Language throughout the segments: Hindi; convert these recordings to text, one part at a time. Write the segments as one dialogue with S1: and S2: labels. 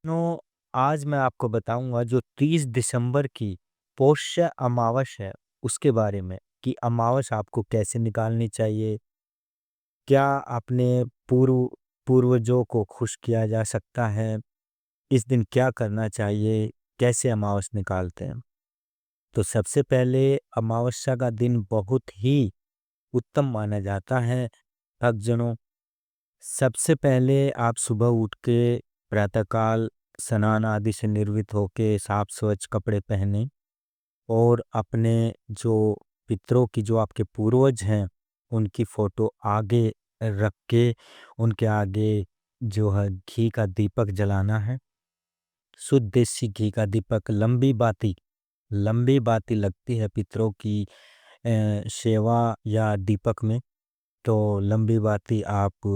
S1: तो आज मैं आपको बताऊंगा जो 30 दिसंबर की पौष अमावस है उसके बारे में कि अमावस आपको कैसे निकालनी चाहिए। क्या अपने पूर्व पूर्वजों को खुश किया जा सकता है। इस दिन क्या करना चाहिए, कैसे अमावस निकालते हैं। तो सबसे पहले अमावस्या का दिन बहुत ही उत्तम माना जाता है भक्तजनों। सबसे पहले आप सुबह उठ के प्रातःकाल स्नान आदि से निर्वित होके साफ स्वच्छ कपड़े पहने और अपने जो पितरों की जो आपके पूर्वज हैं उनकी फोटो आगे रख के उनके आगे जो है घी का दीपक जलाना है। शुद्ध देसी घी का दीपक लंबी बाती लगती है पितरों की सेवा या दीपक में। तो लंबी बाती आप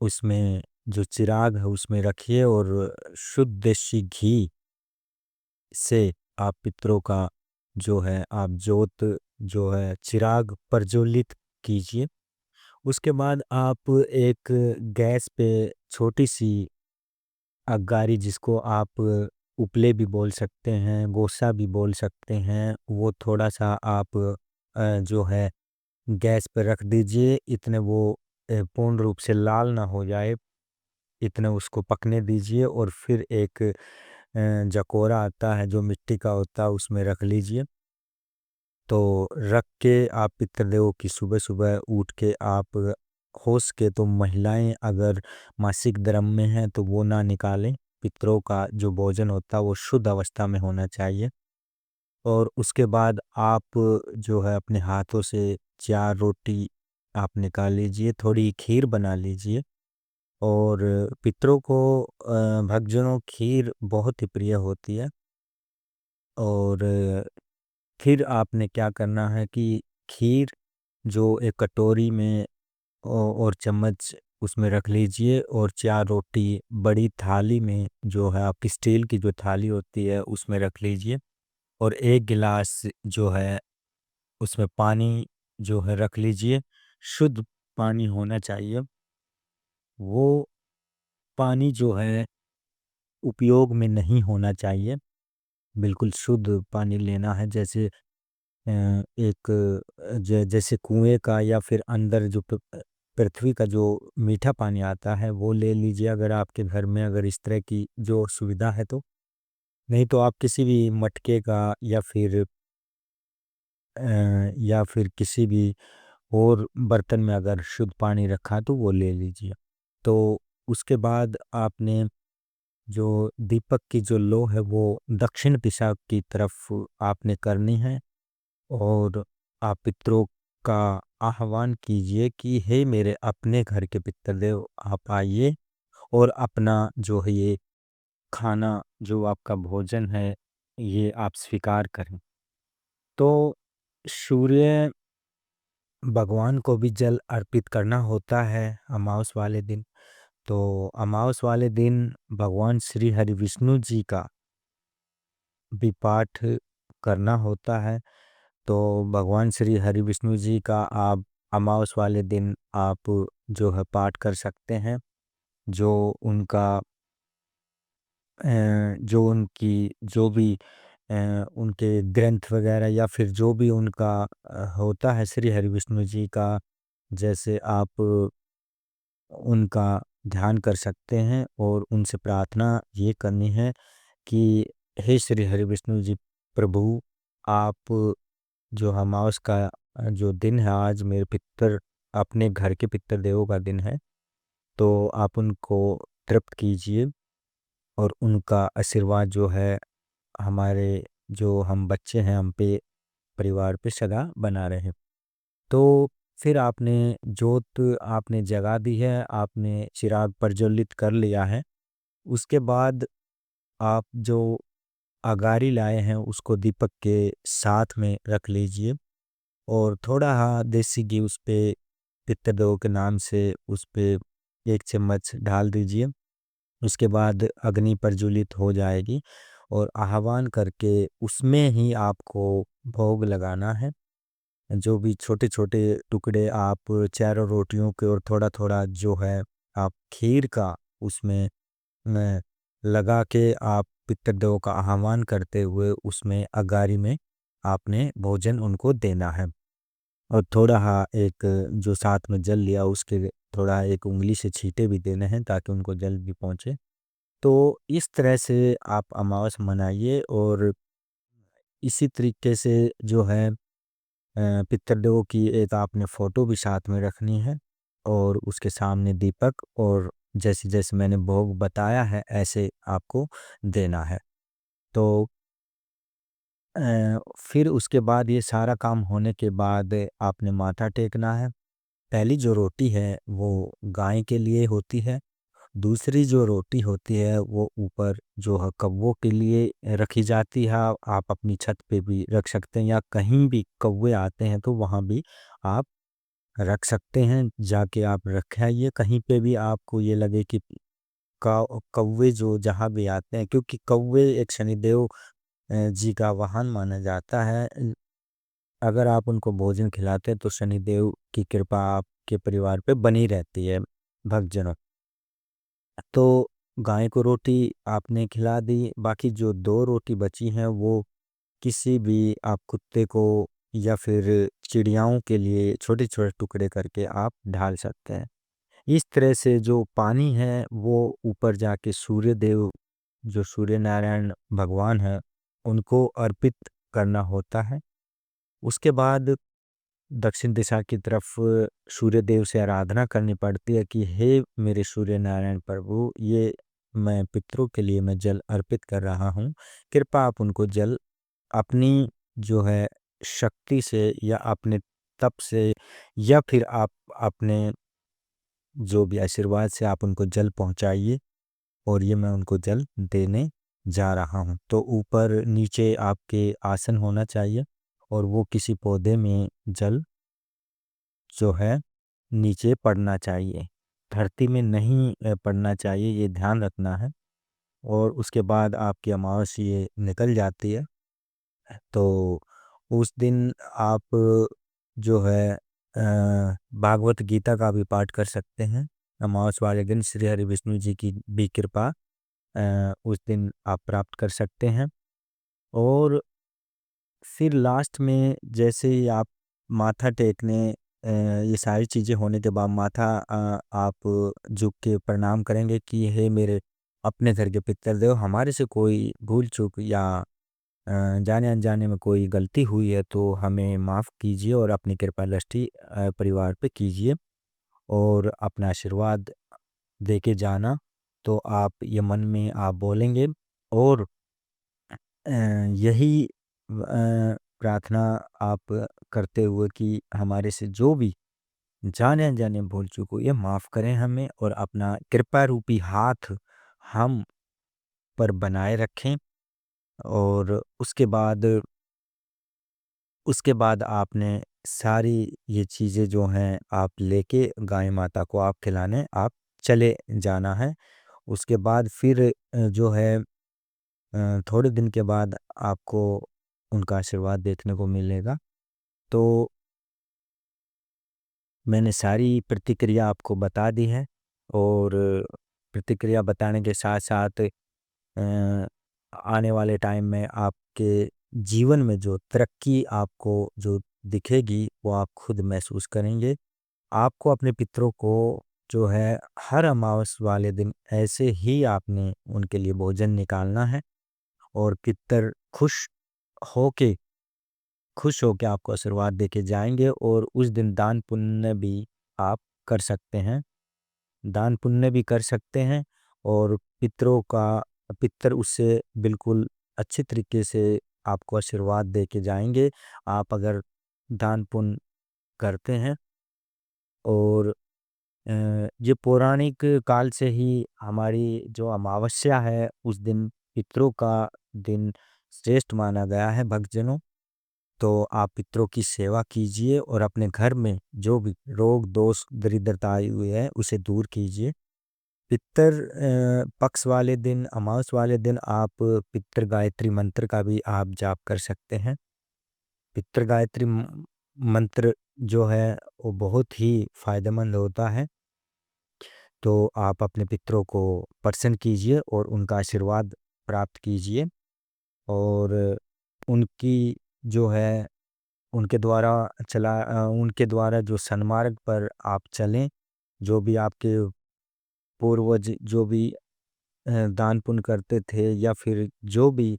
S1: उसमें जो चिराग है उसमें रखिए और शुद्ध देसी घी से आप पितरों का जो है आप जोत जो है चिराग प्रज्वलित कीजिए। उसके बाद आप एक गैस पे छोटी सी अंगारी, जिसको आप उपले भी बोल सकते हैं, गोसा भी बोल सकते हैं, वो थोड़ा सा आप जो है गैस पे रख दीजिए। इतने वो पूर्ण रूप से लाल ना हो जाए, इतने उसको पकने दीजिए और फिर एक जकोरा आता है जो मिट्टी का होता है उसमें रख लीजिए। तो रख के आप पितृदेव की सुबह सुबह उठ के आप हो सके तो महिलाएं अगर मासिक धर्म में हैं तो वो ना निकालें। पितरों का जो भोजन होता है वो शुद्ध अवस्था में होना चाहिए। और उसके बाद आप जो है अपने हाथों से 4 रोटी आप निकाल लीजिए, थोड़ी खीर बना लीजिए। और पितरों को भक्तजनों खीर बहुत ही प्रिय होती है। और फिर आपने क्या करना है कि खीर जो एक कटोरी में और चम्मच उसमें रख लीजिए और 4 रोटी बड़ी थाली में जो है आपकी स्टील की जो थाली होती है उसमें रख लीजिए। और 1 गिलास जो है उसमें पानी जो है रख लीजिए। शुद्ध पानी होना चाहिए। वो पानी जो है उपयोग में नहीं होना चाहिए। बिल्कुल शुद्ध पानी लेना है, जैसे एक जैसे कुएं का या फिर अंदर जो पृथ्वी का जो मीठा पानी आता है वो ले लीजिए, अगर आपके घर में अगर इस तरह की जो सुविधा है तो। नहीं तो आप किसी भी मटके का या फिर किसी भी और बर्तन में अगर शुद्ध पानी रखा तो वो ले लीजिए। तो उसके बाद आपने जो दीपक की जो लो है वो दक्षिण दिशा की तरफ आपने करनी है। और आप पितरों का आह्वान कीजिए कि हे मेरे अपने घर के पितृदेव, आप आइए और अपना जो है ये खाना, जो आपका भोजन है, ये आप स्वीकार करें। तो सूर्य भगवान को भी जल अर्पित करना होता है अमावस वाले दिन। तो अमावस वाले दिन भगवान श्री हरि विष्णु जी का भी पाठ करना होता है। तो भगवान श्री हरि विष्णु जी का आप अमावस वाले दिन आप जो है पाठ कर सकते हैं। जो उनका जो उनकी जो भी उनके ग्रंथ वगैरह या फिर जो भी उनका होता है श्री हरि विष्णु जी का, जैसे आप उनका ध्यान कर सकते हैं और उनसे प्रार्थना ये करनी है कि हे श्री हरि विष्णु जी प्रभु, आप जो अमावस का जो दिन है, आज मेरे पितर अपने घर के पितर देवों का दिन है, तो आप उनको तृप्त कीजिए और उनका आशीर्वाद जो है हमारे जो हम बच्चे हैं हम पे, परिवार पे सदा बना रहे। तो फिर आपने जोत आपने जगा दी है, आपने चिराग प्रज्वलित कर लिया है। उसके बाद आप जो अगारी लाए हैं उसको दीपक के साथ में रख लीजिए और थोड़ा हाँ देसी घी उस पे पितृदेव के नाम से उस पे 1 चम्मच डाल दीजिए। उसके बाद अग्नि प्रज्वलित हो जाएगी और आह्वान करके उसमें ही आपको भोग लगाना है। जो भी छोटे-छोटे टुकड़े आप चारों रोटियों के और थोड़ा-थोड़ा जो है आप खीर का उसमें लगा के आप पितृदेवों का आह्वान करते हुए उसमें अगारी में आपने भोजन उनको देना है। और थोड़ा एक जो साथ में जल लिया उसके थोड़ा एक उँगली से छींटे भी देने हैं ताकि उनको जल भी पहुँचे। तो इस तरह से आप अमावस मनाइए और इसी तरीके से जो है पितृदेवों की एक आपने फ़ोटो भी साथ में रखनी है और उसके सामने दीपक और जैसे-जैसे मैंने भोग बताया है ऐसे आपको देना है। तो फिर उसके बाद ये सारा काम होने के बाद आपने माथा टेकना है। पहली जो रोटी है वो गाय के लिए होती है। दूसरी जो रोटी होती है वो ऊपर जो है कौवों के लिए रखी जाती है। आप अपनी छत पे भी रख सकते हैं या कहीं भी कौवे आते हैं तो वहाँ भी आप रख सकते हैं। जाके आप रख आइए कहीं पे भी आपको ये लगे कि कौवे जो जहाँ भी आते हैं, क्योंकि कौवे एक शनिदेव जी का वाहन माना जाता है। अगर आप उनको भोजन खिलाते हैं तो शनिदेव की कृपा आपके परिवार पे बनी रहती है भक्तजनों। तो गाय को रोटी आपने खिला दी, बाकी जो 2 रोटी बची हैं वो किसी भी आप कुत्ते को या फिर चिड़ियाओं के लिए छोटे-छोटे टुकड़े करके आप ढाल सकते हैं। इस तरह से जो पानी है वो ऊपर जाके सूर्य देव जो सूर्य नारायण भगवान हैं उनको अर्पित करना होता है। उसके बाद दक्षिण दिशा की तरफ सूर्य देव से आराधना करनी पड़ती है कि हे मेरे सूर्य नारायण प्रभु, ये मैं पितरों के लिए मैं जल अर्पित कर रहा हूँ। कृपया आप उनको जल अपनी जो है शक्ति से या अपने तप से या फिर आप अपने जो भी आशीर्वाद से आप उनको जल पहुँचाइए और ये मैं उनको जल देने जा रहा हूँ। तो ऊपर नीचे आपके आसन होना चाहिए और वो किसी पौधे में जल जो है नीचे पड़ना चाहिए। धरती में नहीं पड़ना चाहिए, ये ध्यान रखना है। और उसके बाद आपकी अमावस्या ये निकल जाती है। तो उस दिन आप जो है भागवत गीता का भी पाठ कर सकते हैं। अमावस्या वाले दिन श्री हरि विष्णु जी की भी कृपा उस दिन आप प्राप्त कर सकते हैं। और फिर लास्ट में जैसे ही आप माथा टेकने ये सारी चीज़ें होने के बाद माथा आप झुक के प्रणाम करेंगे कि हे मेरे अपने घर के पितृदेव, हमारे से कोई भूल चूक या जाने अनजाने में कोई गलती हुई है तो हमें माफ़ कीजिए और अपनी कृपा दृष्टि परिवार पे कीजिए और अपना आशीर्वाद दे के जाना। तो आप ये मन में आप बोलेंगे और यही प्रार्थना आप करते हुए कि हमारे से जो भी जाने अनजाने भूल चूक हुई है माफ़ करें हमें और अपना कृपा रूपी हाथ हम पर बनाए रखें। और उसके बाद आपने सारी ये चीज़ें जो हैं आप लेके गाय माता को आप खिलाने आप चले जाना है। उसके बाद फिर जो है थोड़े दिन के बाद आपको उनका आशीर्वाद देखने को मिलेगा। तो मैंने सारी प्रतिक्रिया आपको बता दी है और प्रतिक्रिया बताने के साथ-साथ आने वाले टाइम में आपके जीवन में जो तरक्की आपको जो दिखेगी, वो आप खुद महसूस करेंगे। आपको अपने पितरों को जो है हर अमावस वाले दिन ऐसे ही आपने उनके लिए भोजन निकालना है और पितर खुश होके आपको आशीर्वाद देके जाएँगे और उस दिन दान पुण्य भी आप कर सकते हैं। दान पुण्य भी कर सकते हैं और पितर उससे बिल्कुल अच्छे तरीके से आपको आशीर्वाद दे के जाएँगे। आप अगर दान पुण्य करते हैं और ये पौराणिक काल से ही हमारी जो अमावस्या है उस दिन पितरों का दिन श्रेष्ठ माना गया है भक्तजनों। तो आप पितरों की सेवा कीजिए और अपने घर में जो भी रोग दोष दरिद्रता आई हुई है उसे दूर कीजिए। पितर पक्ष वाले दिन अमावस वाले दिन आप पितृ गायत्री मंत्र का भी आप जाप कर सकते हैं। पितृ गायत्री मंत्र जो है वो बहुत ही फायदेमंद होता है। तो आप अपने पितरों को प्रसन्न कीजिए और उनका आशीर्वाद प्राप्त कीजिए और उनकी जो है उनके द्वारा जो सन्मार्ग पर आप चलें, जो भी आपके पूर्वज जो भी दान पुण्य करते थे या फिर जो भी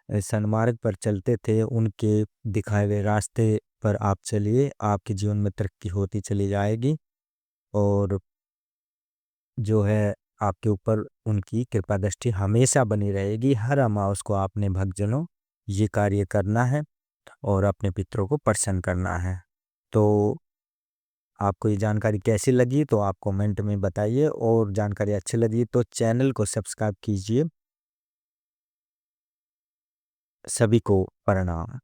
S1: सन्मार्ग पर चलते थे, उनके दिखाए हुए रास्ते पर आप चलिए, आपके जीवन में तरक्की होती चली जाएगी और जो है आपके ऊपर उनकी कृपा दृष्टि हमेशा बनी रहेगी। हर अमावस को आपने भक्तजनों ये कार्य करना है और अपने पितरों को प्रसन्न करना है। तो आपको ये जानकारी कैसी लगी तो आप कमेंट में बताइए और जानकारी अच्छी लगी तो चैनल को सब्सक्राइब कीजिए। सभी को प्रणाम।